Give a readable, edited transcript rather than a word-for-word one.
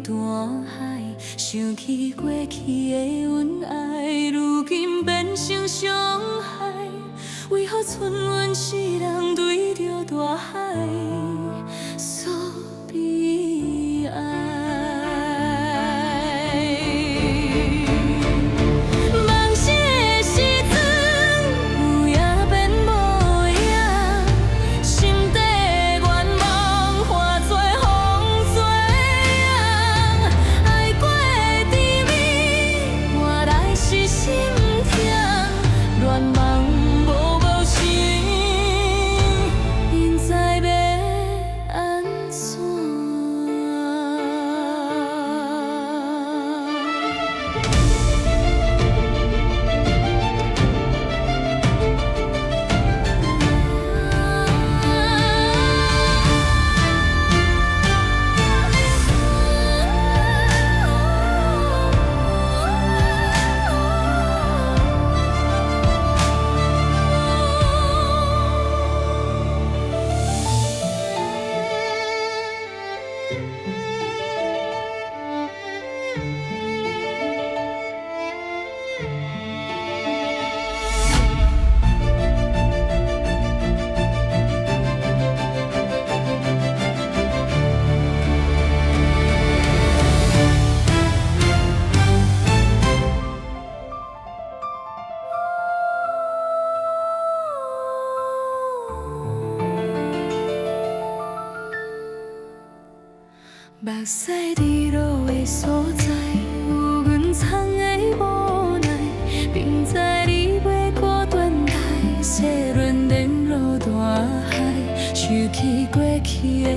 大海，想起过去的恩爱，如今变成伤害。为何剩阮一人对着大海诉悲哀？梦醒的时阵，有影变无影，心底的愿望化作风作影。爱过的滋味，换来是心痛，恋梦无情，因知要安怎？目屎滴落的所在，有阮藏的无奈。明知你袂孤单待，细轮连落大海，想起过去的